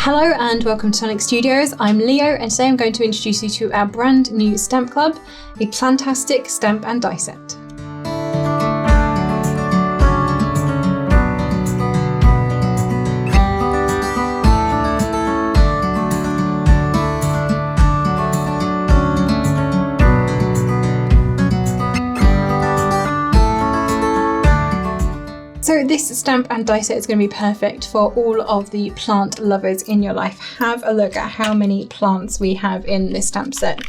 Hello and welcome to Tonic Studios. I'm Leo and today I'm going to introduce you to our brand new stamp club, A Plantastic Stamp Die Set. So this stamp and die set is going to be perfect for all of the plant lovers in your life. Have a look at how many plants we have in this stamp set.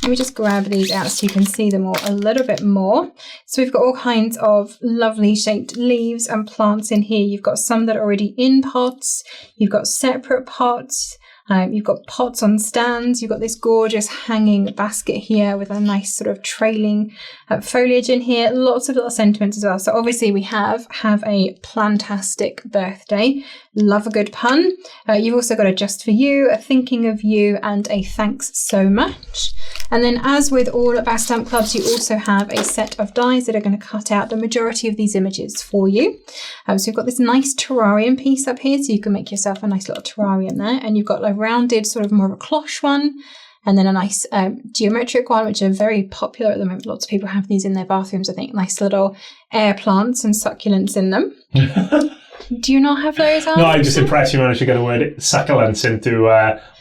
Let me just grab these out so you can see them all a little bit more. So we've got all kinds of lovely shaped leaves and plants in here. You've got some that are already in pots. You've got separate pots. You've got pots on stands. You've got this gorgeous hanging basket here with a nice sort of trailing foliage in here. Lots of little sentiments as well. So obviously we have a plantastic birthday. Love a good pun. You've also got a just for you, a thinking of you, and a thanks so much. And then as with all of our stamp clubs, you also have a set of dies that are going to cut out the majority of these images for you. So you've got this nice terrarium piece up here, so you can make yourself a nice little terrarium there. And you've got a rounded sort of more of a cloche one, and then a nice geometric one, which are very popular at the moment. Lots of people have these in their bathrooms, I think. Nice little air plants and succulents in them. Do you not have those, Alan? No, I'm just impressed you managed to get a word succulents into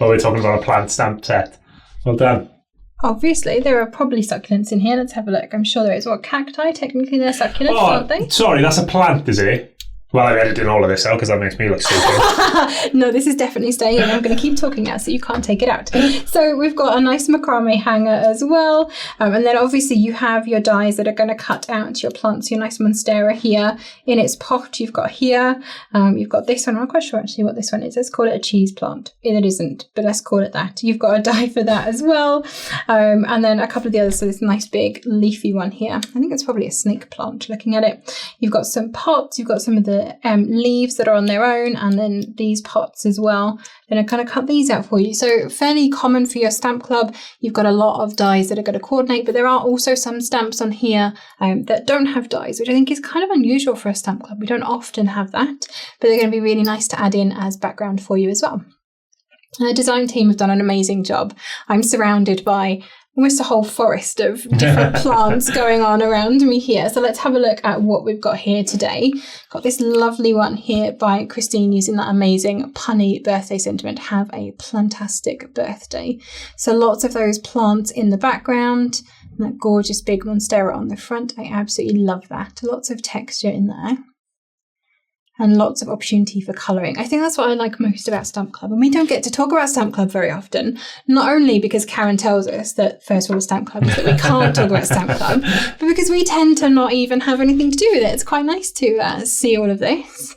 we're talking about a plant stamp set. Well done. Obviously, there are probably succulents in here. Let's have a look. I'm sure there is. What, cacti? Technically, they're succulents, aren't they? Sorry, that's a plant, is it? Well, I'm editing all of this out because that makes me look stupid. No, this is definitely staying in. I'm going to keep talking now so you can't take it out. So we've got a nice macrame hanger as well. And then obviously you have your dies that are going to cut out your plants. Your nice monstera here in its pot you've got here. You've got this one. I'm not quite sure actually what this one is. Let's call it a cheese plant. It isn't, but let's call it that. You've got a die for that as well. And then a couple of the others. So this nice big leafy one here. I think it's probably a snake plant looking at it. You've got some pots. You've got some of the leaves that are on their own, and then these pots as well. Then I kind of cut these out for you. So fairly common for your stamp club. You've got a lot of dies that are going to coordinate, but there are also some stamps on here that don't have dies, which I think is kind of unusual for a stamp club. We don't often have that, but they're going to be really nice to add in as background for you as well. And the design team have done an amazing job. I'm surrounded by almost a whole forest of different plants going on around me here. So let's have a look at what we've got here today. Got this lovely one here by Christine using that amazing punny birthday sentiment. Have a plantastic birthday. So lots of those plants in the background and that gorgeous big monstera on the front. I absolutely love that. Lots of texture in there. And lots of opportunity for colouring. I think that's what I like most about Stamp Club. And we don't get to talk about Stamp Club very often, not only because Karen tells us that first rule of Stamp Club is that we can't talk about Stamp Club, but because we tend to not even have anything to do with it. It's quite nice to see all of this.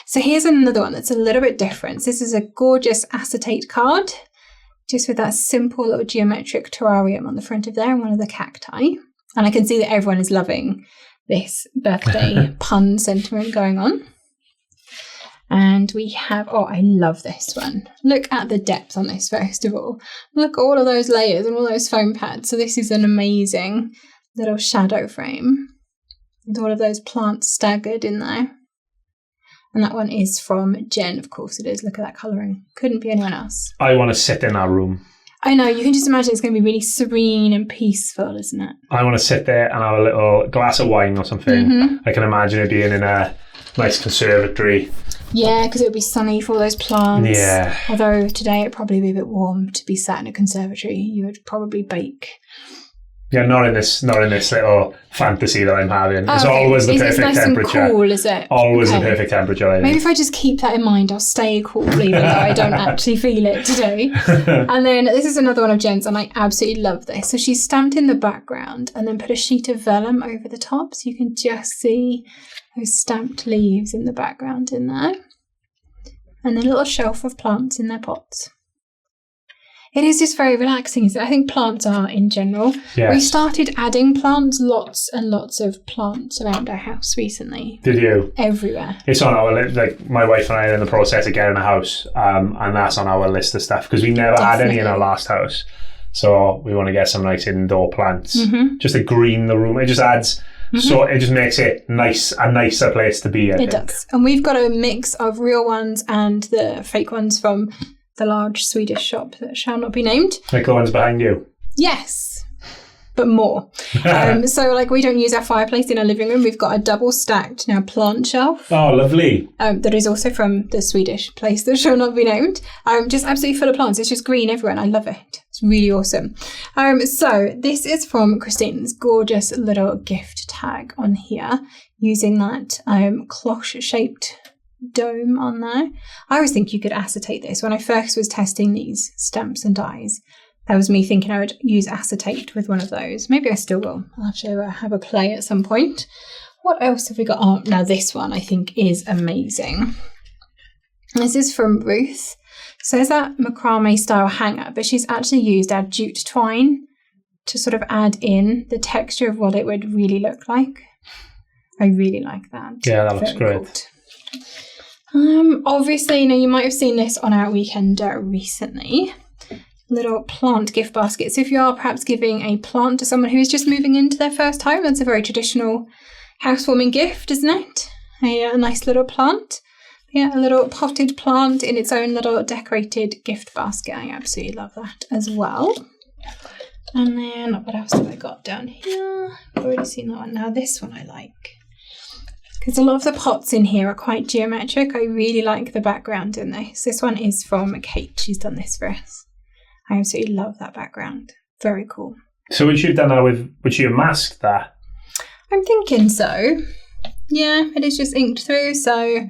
So here's another one that's a little bit different. This is a gorgeous acetate card, just with that simple little geometric terrarium on the front of there and one of the cacti. And I can see that everyone is loving this birthday pun sentiment going on. And we have, oh, I love this one. Look at the depth on this, first of all. Look at all of those layers and all those foam pads. So this is an amazing little shadow frame with all of those plants staggered in there. And that one is from Jen, of course it is. Look at that colouring. Couldn't be anyone else. I want to sit in our room. I know, you can just imagine it's going to be really serene and peaceful, isn't it? I want to sit there and have a little glass of wine or something. Mm-hmm. I can imagine it being in a nice conservatory. Yeah, because it would be sunny for all those plants. Yeah. Although today it'd probably be a bit warm to be sat in a conservatory. You would probably bake. Yeah, not in this little fantasy that I'm having. It's always the perfect nice temperature. And cool, is it? Always the perfect temperature. Maybe if I just keep that in mind, I'll stay cool, even though I don't actually feel it today. And then this is another one of Jen's, and I absolutely love this. So she's stamped in the background and then put a sheet of vellum over the top, so you can just see those stamped leaves in the background in there. And then a little shelf of plants in their pots. It is just very relaxing, isn't it? I think plants are in general. Yes. We started adding plants, lots and lots of plants around our house recently. Did you? Everywhere. It's on our list. Like, my wife and I are in the process of getting a house, and that's on our list of stuff because we never had any in our last house. So we want to get some nice indoor plants just to green the room. It just adds So it just makes it a nicer place to be, I think. It does. And we've got a mix of real ones and the fake ones from the large Swedish shop that shall not be named. Like the ones behind you? Yes, but more. So like we don't use our fireplace in our living room. We've got a double stacked now plant shelf. Oh, lovely. That is also from the Swedish place that shall not be named. Just absolutely full of plants. It's just green everywhere and I love it. It's really awesome. So this is from Christine's gorgeous little gift tag on here using that cloche shaped dome on there. I always think you could acetate this. When I first was testing these stamps and dies, that was me thinking I would use acetate with one of those. Maybe I still will. I'll have to have a play at some point. What else have we got? Oh, now this one I think is amazing. This is from Ruth. So there's that macrame style hanger, but she's actually used our jute twine to sort of add in the texture of what it would really look like. I really like that. Yeah, that looks great. Cool. Obviously, you might have seen this on our weekend recently. Little plant gift basket. So if you are perhaps giving a plant to someone who is just moving into their first home, that's a very traditional housewarming gift, isn't it? A nice little plant. Yeah, a little potted plant in its own little decorated gift basket. I absolutely love that as well. And then what else have I got down here? I've already seen that one. Now this one I like, because a lot of the pots in here are quite geometric. I really like the background in this. This one is from Kate. She's done this for us. I absolutely love that background. Very cool. So would you have done that would you have masked that? I'm thinking so. Yeah, it is just inked through. So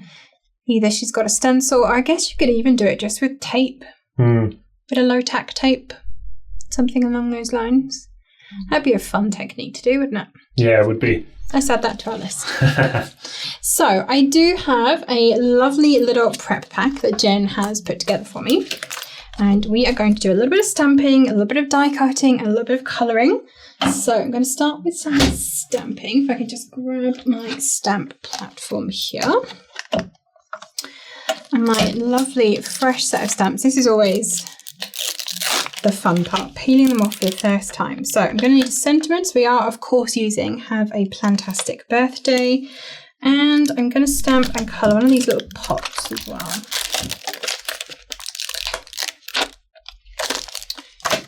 either she's got a stencil, or I guess you could even do it just with tape. Bit of low tack tape. Something along those lines. That'd be a fun technique to do, wouldn't it? Yeah, it would be. Let's add that to our list. So I do have a lovely little prep pack that Jen has put together for me. And we are going to do a little bit of stamping, a little bit of die cutting, and a little bit of colouring. So I'm going to start with some stamping. If I can just grab my stamp platform here. And my lovely fresh set of stamps. This is always the fun part, peeling them off for the first time. So I'm going to need sentiments. We are, of course, have a Plantastic Birthday. And I'm going to stamp and colour one of these little pots as well.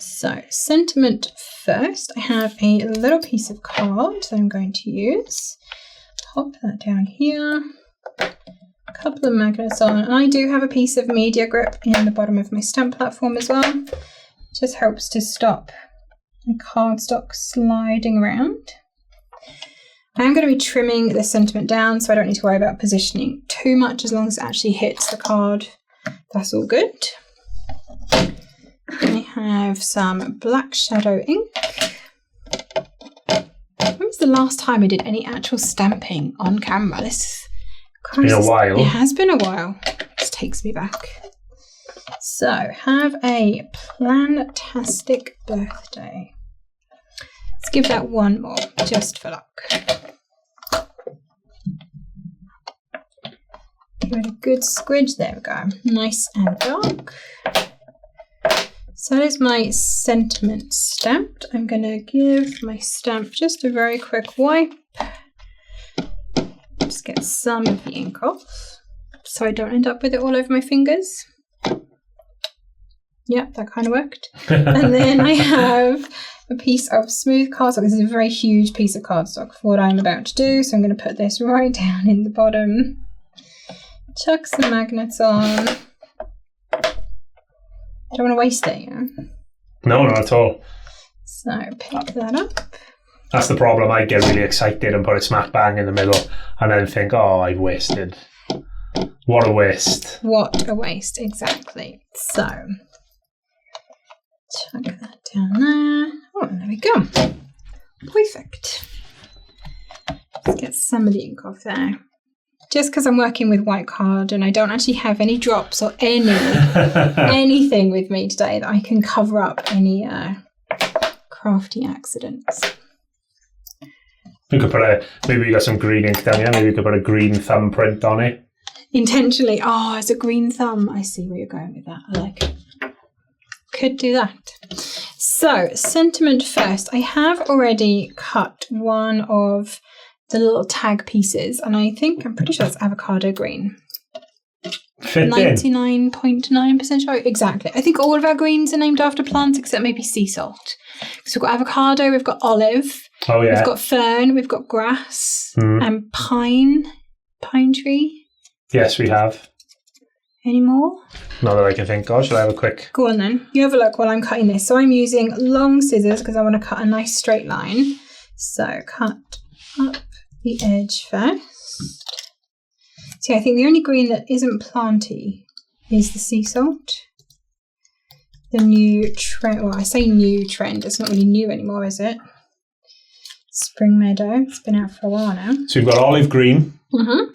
So, sentiment first. I have a little piece of card that I'm going to use. Pop that down here. A couple of magnets on. And I do have a piece of media grip in the bottom of my stamp platform as well. It just helps to stop my cardstock sliding around. I'm going to be trimming the sentiment down so I don't need to worry about positioning too much. As long as it actually hits the card, that's all good. I have some black shadow ink. When was the last time I did any actual stamping on camera? It's been a while. It has been a while. This takes me back. So, have a Plantastic Birthday. Let's give that one more, just for luck. Give it a good squidge. There we go. Nice and dark. So that is my sentiment stamped. I'm going to give my stamp just a very quick wipe. Just get some of the ink off so I don't end up with it all over my fingers. Yep, that kind of worked. And then I have a piece of smooth cardstock. This is a very huge piece of cardstock for what I'm about to do. So I'm going to put this right down in the bottom. Chuck some magnets on. I don't want to waste it, you know? No, not at all. So pick that up. That's the problem. I get really excited and put it smack bang in the middle and then think, oh, I've wasted. What a waste. What a waste, exactly. So, chuck that down there. Oh, there we go. Perfect. Let's get some of the ink off there. Just because I'm working with white card and I don't actually have any drops or anything with me today that I can cover up any crafty accidents. You could put maybe you got some green ink down here, maybe you could put a green thumbprint on it. Intentionally. Oh, it's a green thumb. I see where you're going with that. I like it. Could do that. So, sentiment first. I have already cut one of the little tag pieces, and I'm pretty sure it's avocado green. fit in. 99.9% sure. Exactly. I think all of our greens are named after plants except maybe sea salt. So we've got avocado, we've got olive, Oh, yeah. we've got fern, we've got grass, and pine tree. Yes, we have. Any more? Not that I can think of. Shall I have a quick... Go on then. You have a look while I'm cutting this. So I'm using long scissors because I want to cut a nice straight line. So cut up the edge first. See, I think the only green that isn't planty is the sea salt. The new trend, well, I say new trend, it's not really new anymore, is it? Spring Meadow, it's been out for a while now. So we've got olive green,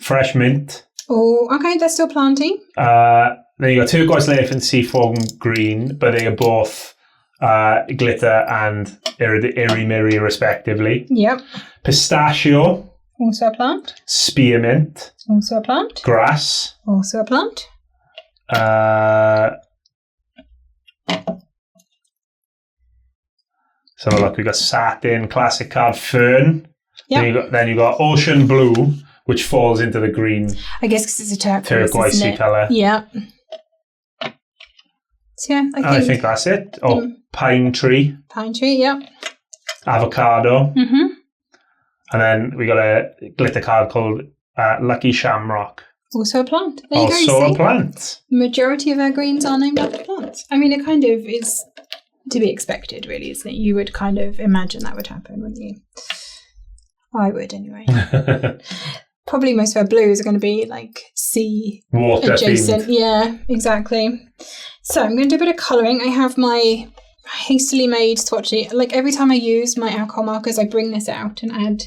fresh mint. Oh, okay, they're still planty. Then you got turquoise elephant seafoam green, but they are both glitter and iri-miri respectively. Yep. Pistachio. Also a plant. Spearmint. Also a plant. Grass. Also a plant. So look, we've got satin, classic card, fern. Yep. Then you got ocean blue, which falls into the green. I guess because it's a turquoisey colour. Yeah. So yeah, I think that's it. Oh, pine tree. Pine tree, yep. Avocado. And then we got a glitter card called Lucky Shamrock. Also a plant. There you go. Also a plant. Majority of our greens are named after plants. I mean, it kind of is to be expected, really, isn't it? You would kind of imagine that would happen, wouldn't you? I would, anyway. Probably most of our blues are going to be like sea water adjacent. themed. Yeah, exactly. So I'm going to do a bit of colouring. I have my hastily made swatchy. Like every time I use my alcohol markers, I bring this out and add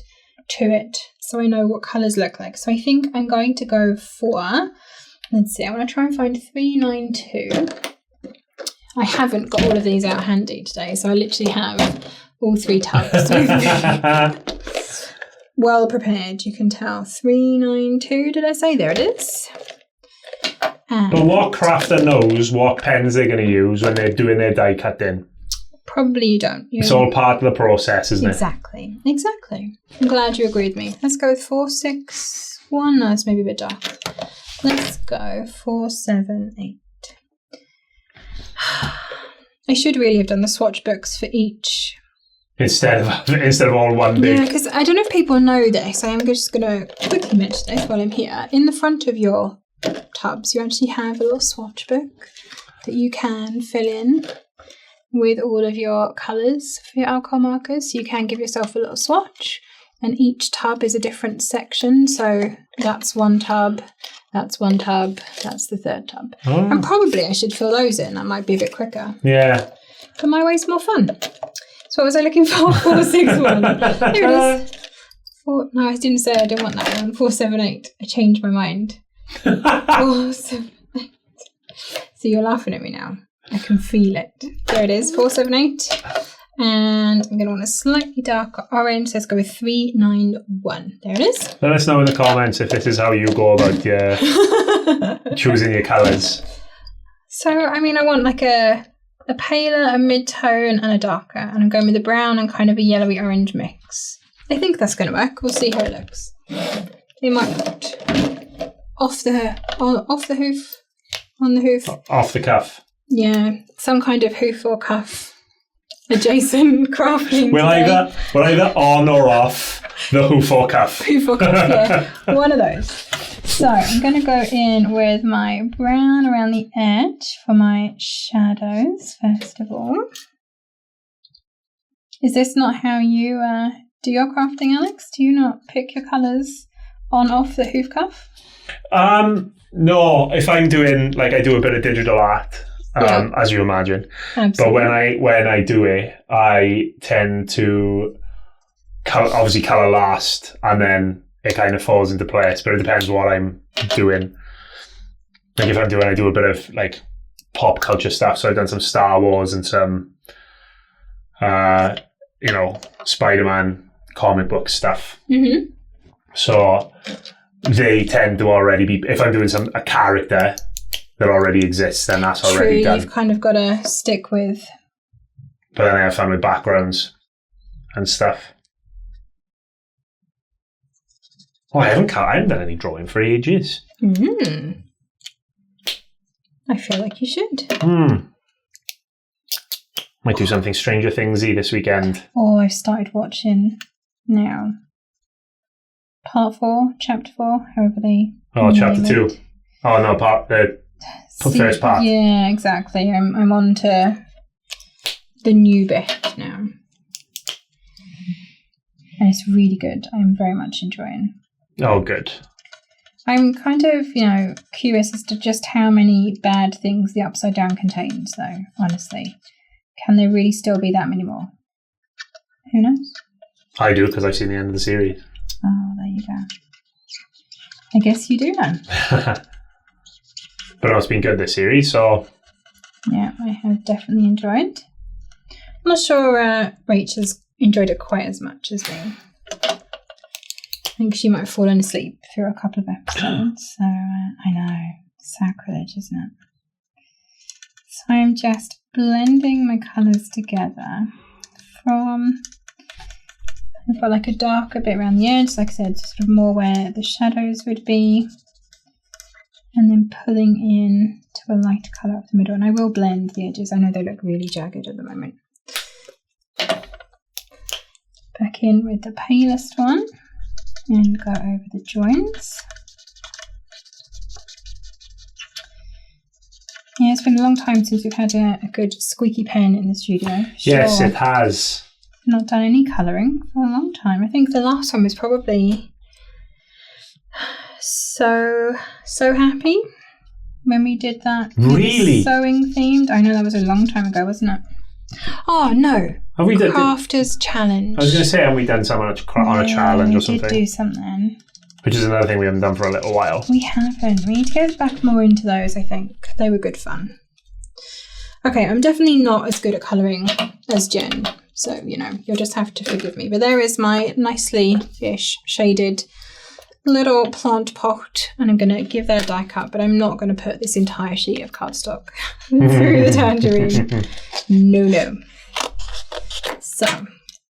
to it so I know what colours look like. So I think I'm going to go for, let's see, I want to try and find 392. I haven't got all of these out handy today, so I literally have all 3 tubs. Well prepared, you can tell. 392, did I say? There it is. But what crafter knows what pens they're going to use when they're doing their die cutting? Probably you don't. It's all part of the process, isn't it? Exactly. I'm glad you agreed with me. Let's go with 461. No, it's maybe a bit dark. Let's go 478. I should really have done the swatch books for each. Instead of all one big. Yeah, because I don't know if people know this. I am just going to quickly mention this while I'm here. In the front of your tubs, you actually have a little swatch book that you can fill in with all of your colours for your alcohol markers. So you can give yourself a little swatch, and each tub is a different section. So that's one tub, that's one tub, that's the third tub. Oh. And probably I should fill those in. That might be a bit quicker. Yeah. But my way's more fun. So what was I looking for? 461. There it is. No, I didn't say I didn't want that one. 478. I changed my mind. 478. So you're laughing at me now. I can feel it. There it is, 478. And I'm going to want a slightly darker orange. So let's go with 391. There it is. Let us know in the comments if this is how you go about choosing your colours. So, I mean, I want like a paler, a mid-tone, and a darker. And I'm going with a brown and kind of a yellowy orange mix. I think that's going to work. We'll see how it looks. It might not. Off the hoof. On the hoof. Off the cuff. Yeah, some kind of hoof or cuff adjacent crafting. We're either on or off the hoof or cuff. Hoof or cuff, yeah. One of those. So I'm going to go in with my brown around the edge for my shadows, first of all. Is this not how you do your crafting, Alex? Do you not pick your colours on off the hoof cuff? No, if I'm doing, like, I do a bit of digital art, as you imagine. Absolutely. But when I do it, I tend to obviously colour last, and then it kind of falls into place, but it depends what I'm doing. Like, if I do a bit of, like, pop culture stuff, so I've done some Star Wars and some, Spider-Man comic book stuff. Mm-hmm. So they tend to already be, if I'm doing a character that already exists, then that's already done. You've kind of got to stick with. But then I have fun with backgrounds and stuff. Oh, I haven't done any drawing for ages. Mm. I feel like you should. Might do something Stranger Thingsy this weekend. Oh, I've started watching now. Part 4, Chapter 4, however they... Oh, Chapter 2. Oh, no, first part. Yeah, exactly. I'm on to the new bit now. And it's really good. I'm very much enjoying. Oh, good. I'm kind of, curious as to just how many bad things the Upside Down contains, though, honestly. Can there really still be that many more? Who knows? I do, because I've seen the end of the series. Oh, there you go. I guess you do know. But it's been good, this series, so... Yeah, I have definitely enjoyed. I'm not sure Rachel's enjoyed it quite as much as me. I think she might have fallen asleep through a couple of episodes. So, I know. Sacrilege, isn't it? So I'm just blending my colours together I've got like a darker bit around the edge, like I said, sort of more where the shadows would be. And then pulling in to a lighter colour up the middle. And I will blend the edges. I know they look really jagged at the moment. Back in with the palest one. And go over the joins. Yeah, it's been a long time since we've had a good squeaky pen in the studio. Yes, it has. Not done any colouring for a long time. I think the last one was probably so happy when we did that. Really? Sewing themed. I know that was a long time ago, wasn't it? Oh no. Have we done Crafters Challenge. I was going to say, have we done something on a challenge or something? We did do something. Which is another thing we haven't done for a little while. We haven't. We need to get back more into those, I think. They were good fun. Okay, I'm definitely not as good at colouring as Jen. So, you'll just have to forgive me. But there is my nicely-ish shaded little plant pot. And I'm going to give that a die cut. But I'm not going to put this entire sheet of cardstock through the tangerine. No. So,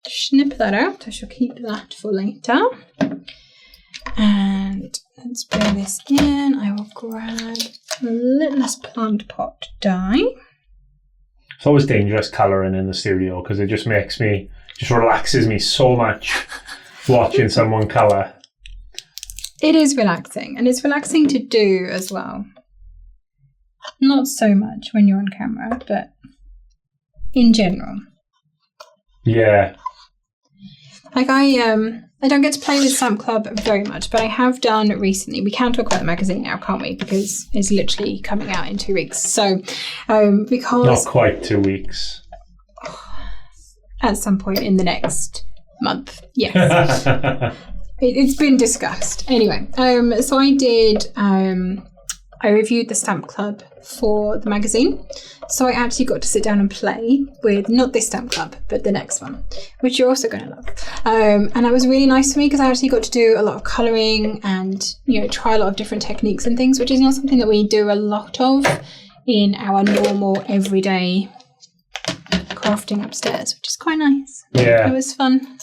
snip that out. I shall keep that for later. And let's bring this in. I will grab a little less plant pot dye. It's always dangerous colouring in the studio because it just relaxes me so much watching someone colour. It is relaxing, and it's relaxing to do as well. Not so much when you're on camera, but in general. Yeah. Like I don't get to play with Stamp Club very much, but I have done recently. We can talk about the magazine now, can't we? Because it's literally coming out in 2 weeks. So, because... Not quite 2 weeks. At some point in the next month, yes. It's been discussed. Anyway, so I did... I reviewed the Stamp Club for the magazine. So I actually got to sit down and play with not this Stamp Club, but the next one, which you're also going to love. And that was really nice for me because I actually got to do a lot of colouring and, try a lot of different techniques and things, which is not something that we do a lot of in our normal everyday crafting upstairs, which is quite nice. Yeah. It was fun.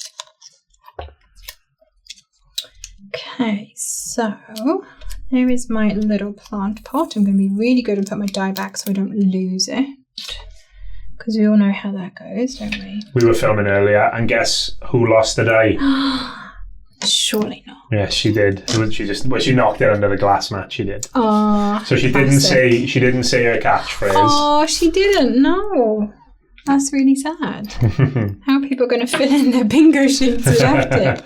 Okay, so... there is my little plant pot. I'm going to be really good and put my die back so I don't lose it. Because we all know how that goes, don't we? We were filming earlier, and guess who lost the die? Surely not. Yes, she did. She knocked it under the glass mat. She did. Oh, so she didn't say her catchphrase. Oh, she didn't. No, that's really sad. How are people going to fill in their bingo sheets without it?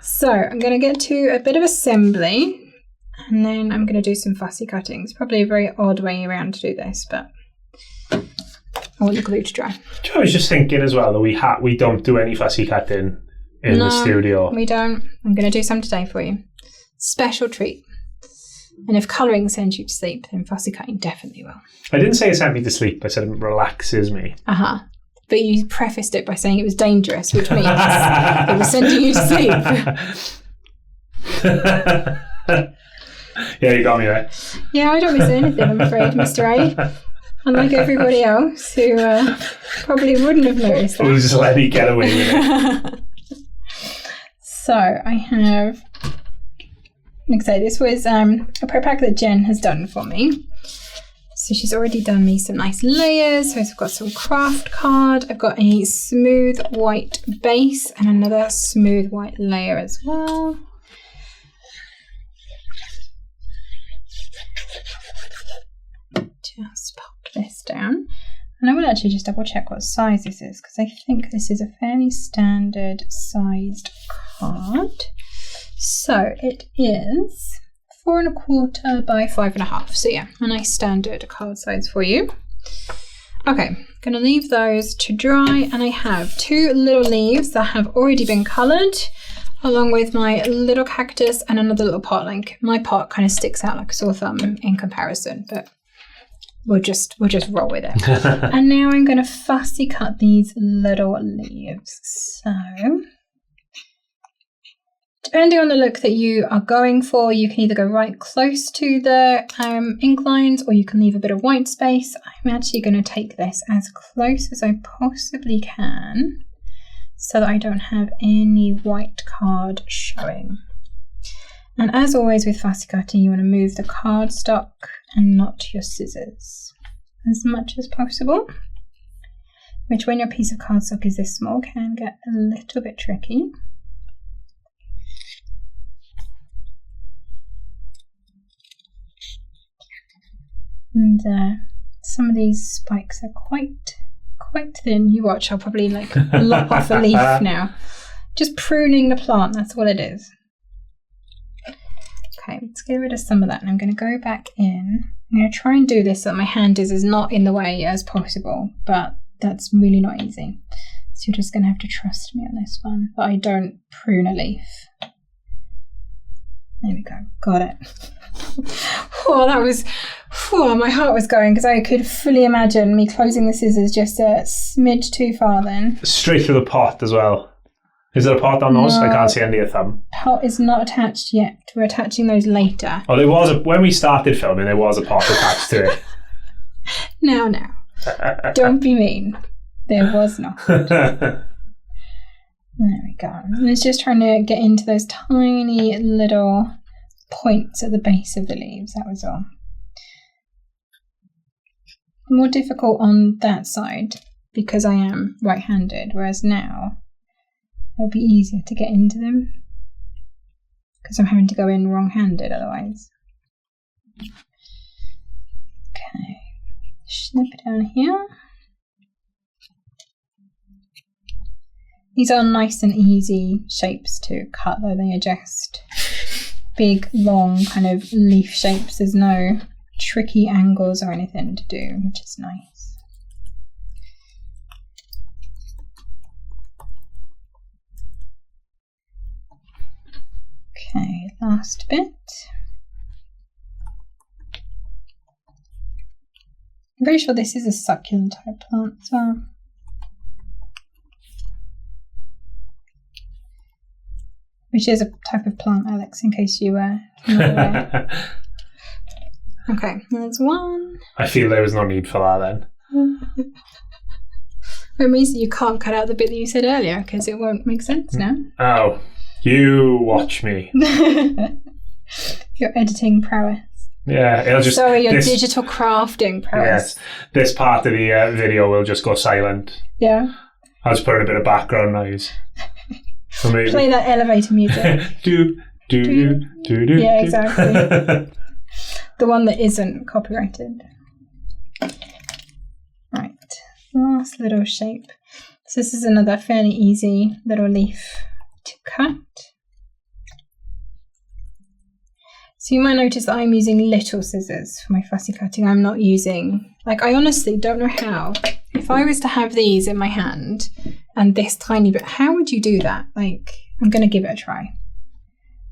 So I'm going to get to a bit of assembly. And then I'm going to do some fussy cutting. It's probably a very odd way around to do this, but I want the glue to dry. I was just thinking as well that we don't do any fussy cutting in the studio. We don't. I'm going to do some today for you. Special treat. And if colouring sends you to sleep, then fussy cutting definitely will. I didn't say it sent me to sleep. I said it relaxes me. But you prefaced it by saying it was dangerous, which means it was sending you to sleep. Yeah, you got me there. Yeah, I don't miss anything, I'm afraid, Mr. A. Unlike everybody else who probably wouldn't have noticed that. We'll just let you get away with it. So I have, like I say, this was a prep pack that Jen has done for me. So she's already done me some nice layers. So I've got some craft card. I've got a smooth white base and another smooth white layer as well. Just pop this down. And I will actually just double check what size this is, because I think this is a fairly standard sized card. So it is 4 1/4 by 5 1/2. So yeah, a nice standard card size for you. Okay, gonna leave those to dry, and I have 2 little leaves that have already been coloured, along with my little cactus and another little pot. Like my pot kind of sticks out like a sore thumb in comparison, but we'll just roll with it. And now I'm going to fussy cut these little leaves. So depending on the look that you are going for, you can either go right close to the ink lines, or you can leave a bit of white space. I'm actually going to take this as close as I possibly can so that I don't have any white card showing. And as always with fussy cutting, you want to move the cardstock and not your scissors as much as possible, which when your piece of cardstock is this small can get a little bit tricky. And some of these spikes are quite thin. You watch, I'll probably like lop off a leaf now. Just pruning the plant, that's all it is. Okay, let's get rid of some of that, and I'm going to go back in. I'm going to try and do this so that my hand is as not in the way as possible, but that's really not easy. So you're just going to have to trust me on this one, that I don't prune a leaf. There we go, got it. Oh, that was, my heart was going, because I could fully imagine me closing the scissors just a smidge too far then. Straight through the pot as well. Is there a pot on those? No, I can't see any of them. Pot is not attached yet. We're attaching those later. Oh, there was when we started filming, there was a pot attached to it. Now. Don't be mean. There was not. There we go. I was just trying to get into those tiny little points at the base of the leaves. That was all. More difficult on that side because I am right-handed, whereas now it'll be easier to get into them because I'm having to go in wrong-handed otherwise. Okay, snip it down here. These are nice and easy shapes to cut, though they are just big, long kind of leaf shapes. There's no tricky angles or anything to do, which is nice. Okay, last bit. I'm pretty sure this is a succulent type plant as well. Which is a type of plant, Alex, in case you were not aware. Okay, there's one. I feel there was no need for that then. It means that you can't cut out the bit that you said earlier because it won't make sense now. Oh, you watch me. Your editing prowess. Yeah, it'll just... Sorry, your digital crafting prowess. Yes, this part of the video will just go silent. Yeah. I'll just put in a bit of background noise. Play that elevator music. do. Yeah, exactly. The one that isn't copyrighted. Right, last little shape. So this is another fairly easy little leaf to cut. So you might notice that I'm using little scissors for my fussy cutting. I'm not using, like, I honestly don't know how. If I was to have these in my hand and this tiny bit, how would you do that? Like, I'm going to give it a try.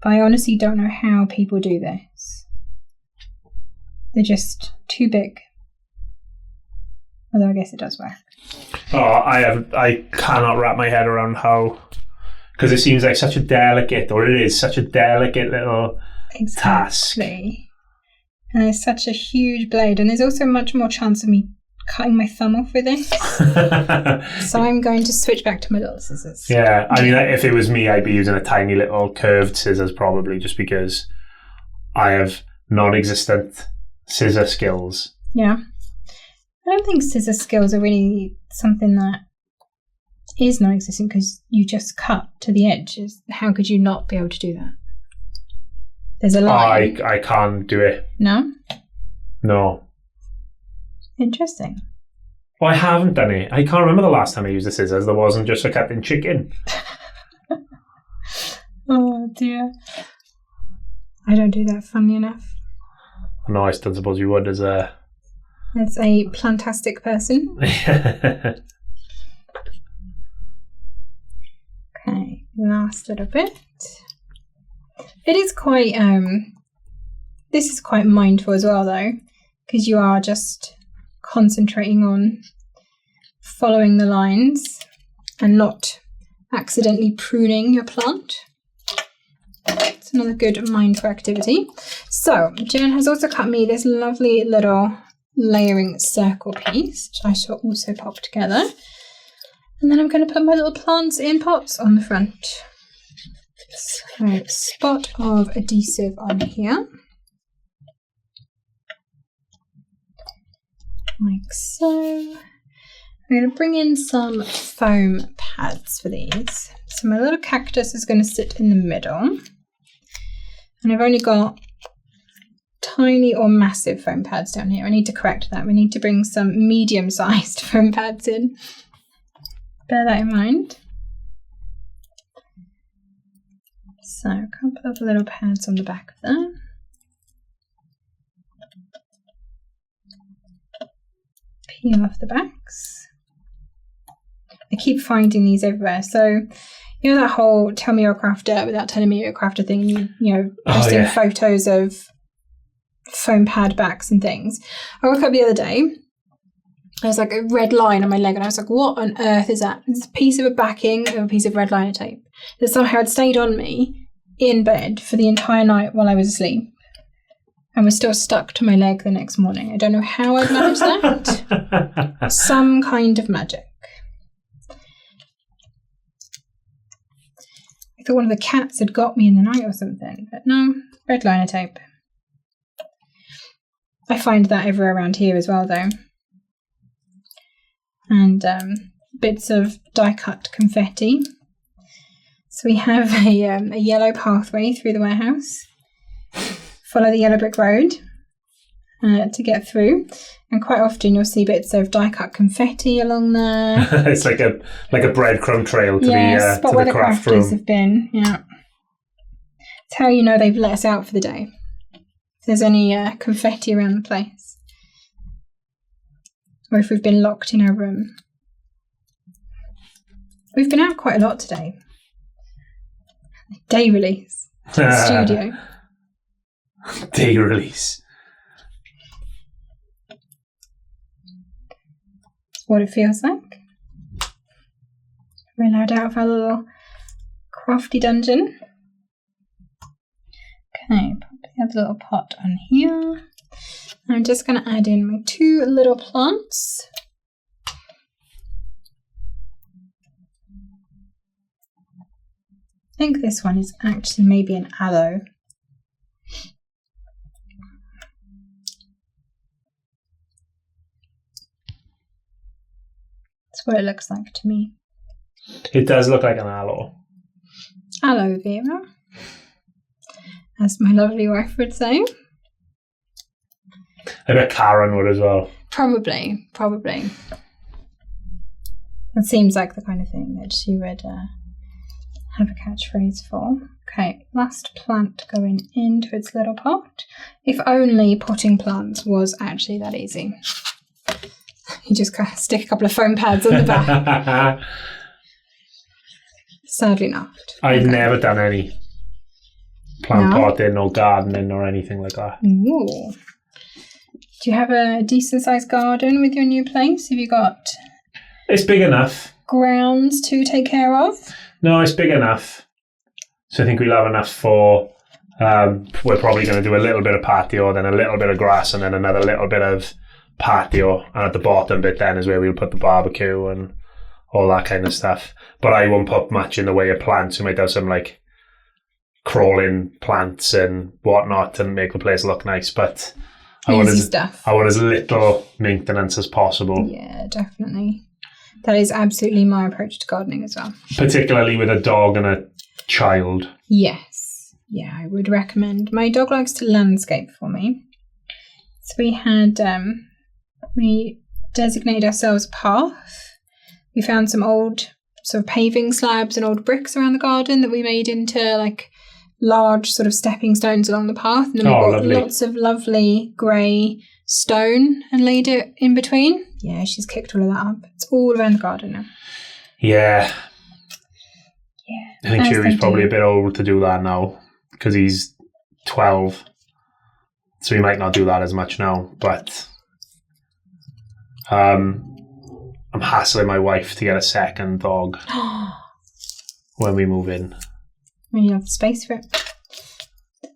But I honestly don't know how people do this. They're just too big. Although I guess it does work. Oh, I cannot wrap my head around how, because it seems like such a delicate, or it is such a delicate little task. And it's such a huge blade, and there's also much more chance of me cutting my thumb off with this. So I'm going to switch back to my little scissors. Yeah, I mean, if it was me, I'd be using a tiny little curved scissors probably, just because I have non-existent scissor skills Yeah. I don't think scissor skills are really something that is non-existent because you just cut to the edge. How could you not be able to do that? There's a line. I can't do it. No? No. Interesting. Well, I haven't done it. I can't remember the last time I used the scissors. There wasn't just for cutting chicken. Oh dear. I don't do that, funnily enough. No, I still suppose you would as a plantastic person. Okay, last little bit. It is quite, this is quite mindful as well though, because you are just concentrating on following the lines and not accidentally pruning your plant. It's another good mindful activity. So Jen has also cut me this lovely little layering circle piece, which I shall also pop together. And then I'm going to put my little plants in pots on the front. So spot of adhesive on here. Like so. I'm going to bring in some foam pads for these. So my little cactus is going to sit in the middle. And I've only got tiny or massive foam pads down here. I need to correct that. We need to bring some medium-sized foam pads in. Bear that in mind. So a couple of little pads on the back of that. Peel off the backs. I keep finding these everywhere. So, you know that whole tell me you're a crafter without telling me you're a crafter thing, you know, posting photos of foam pad backs and things. I woke up the other day, there was like a red line on my leg and I was like, what on earth is that? It's a piece of a backing of a piece of red liner tape that somehow had stayed on me in bed for the entire night while I was asleep and was still stuck to my leg the next morning. I don't know how I'd managed that. Some kind of magic. I thought one of the cats had got me in the night or something, but no, red liner tape. I find that everywhere around here as well, though. And bits of die-cut confetti. So we have a yellow pathway through the warehouse. Follow the yellow brick road to get through. And quite often you'll see bits of die-cut confetti along there. It's like a breadcrumb trail to spot the where the craft crafters room. have been. Yeah, it's how you know they've let us out for the day. If there's any confetti around the place, or if we've been locked in our room. We've been out quite a lot today. Day release to the studio. Day release. What it feels like. We're allowed out of our little crafty dungeon. Okay, pop the other little pot on here. I'm just going to add in my two little plants. I think this one is actually maybe an aloe. That's what it looks like to me. It does look like an aloe. Aloe vera, as my lovely wife would say. I bet Karen would as well. Probably. That seems like the kind of thing that she would have a catchphrase for. Okay, last plant going into its little pot. If only potting plants was actually that easy. You just kind of stick a couple of foam pads on the back. Sadly not. I've never done any plant potting or gardening or anything like that. Ooh. Do you have a decent sized garden with your new place? Have you got... It's big enough. Grounds to take care of? No, it's big enough. So I think we'll have enough for... we're probably going to do a little bit of patio, then a little bit of grass, and then another little bit of patio. And at the bottom bit then is where we'll put the barbecue and all that kind of stuff. But I won't put much in the way of plants. We might have some like crawling plants and whatnot and make the place look nice. But Easy stuff. I want as little maintenance as possible. Yeah, definitely. That is absolutely my approach to gardening as well. Particularly with a dog and a child. Yes. Yeah, I would recommend. My dog likes to landscape for me. So we designated ourselves a path. We found some old sort of paving slabs and old bricks around the garden that we made into like large sort of stepping stones along the path. And then we bought lots of lovely grey stone and laid it in between. Yeah, she's kicked all of that up. It's all around the garden now. Yeah. Yeah. I think Chewy's probably a bit old to do that now because he's 12. So he might not do that as much now. But I'm hassling my wife to get a second dog when we move in. When you have the space for it.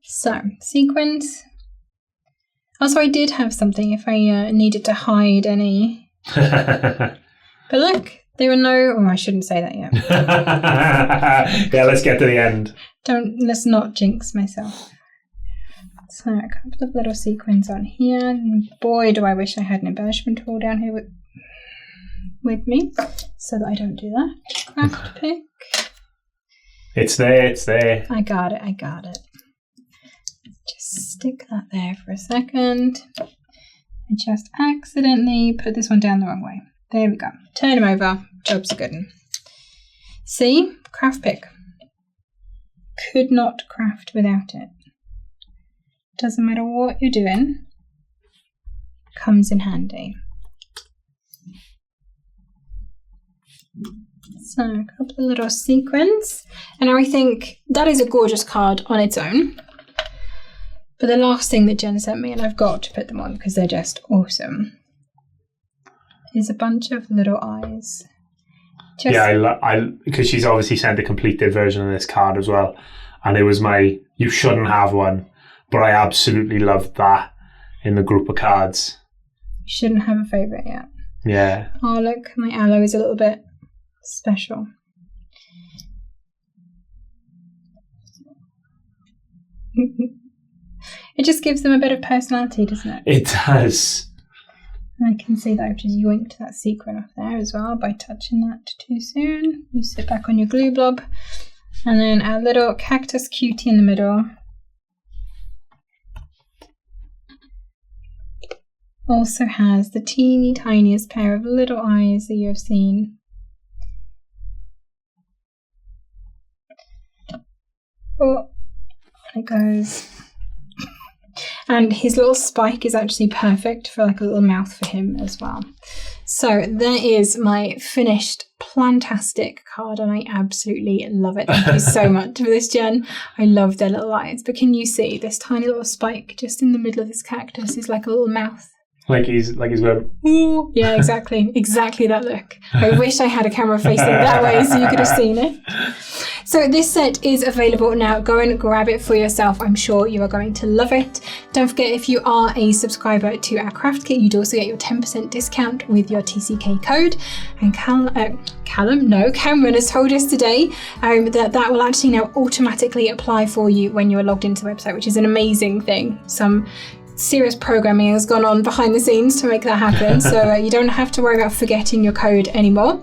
So, sequins. Also, I did have something if I needed to hide any. But look, there were no... Oh, I shouldn't say that yet. Yeah, let's get to the end. Let's not jinx myself. So, a couple of little sequins on here. And boy, do I wish I had an embellishment tool down here with me so that I don't do that. Craft pick. It's there. I got it. Just stick that there for a second. I just accidentally put this one down the wrong way. There we go. Turn him over. Job's a good one. See? Craft pick. Could not craft without it. Doesn't matter what you're doing. Comes in handy. So, a couple of little sequins. And I think that is a gorgeous card on its own. But the last thing that Jen sent me, and I've got to put them on because they're just awesome, is a bunch of little eyes. Because she's obviously sent a completed version of this card as well. And it was you shouldn't have one. But I absolutely loved that in the group of cards. You shouldn't have a favourite yet. Yeah. Oh, look, my aloe is a little bit special. It just gives them a bit of personality, doesn't it? It does. And I can see that I've just yoinked that sequin off there as well by touching that too soon. You sit back on your glue blob. And then a little cactus cutie in the middle. Also has the teeny tiniest pair of little eyes that you have seen. Oh, it goes. And his little spike is actually perfect for like a little mouth for him as well. So there is my finished Plantastic card, and I absolutely love it. Thank you so much for this, Jen. I love their little eyes. But can you see this tiny little spike just in the middle of this cactus is like a little mouth? Like he's going, ooh. Yeah, exactly. Exactly that look. I wish I had a camera facing that way so you could have seen it. So this set is available now. Go and grab it for yourself. I'm sure you are going to love it. Don't forget, if you are a subscriber to our craft kit, you'd also get your 10% discount with your TCK code. And Cameron has told us today that will actually now automatically apply for you when you're logged into the website, which is an amazing thing. Some serious programming has gone on behind the scenes to make that happen, so you don't have to worry about forgetting your code anymore.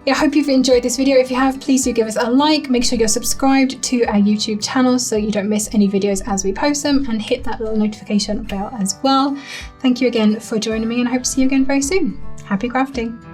I hope you've enjoyed this video. If you have, please do give us a like. Make sure you're subscribed to our YouTube channel so you don't miss any videos as we post them, and hit that little notification bell as well. Thank you again for joining me, and I hope to see you again very soon. Happy crafting!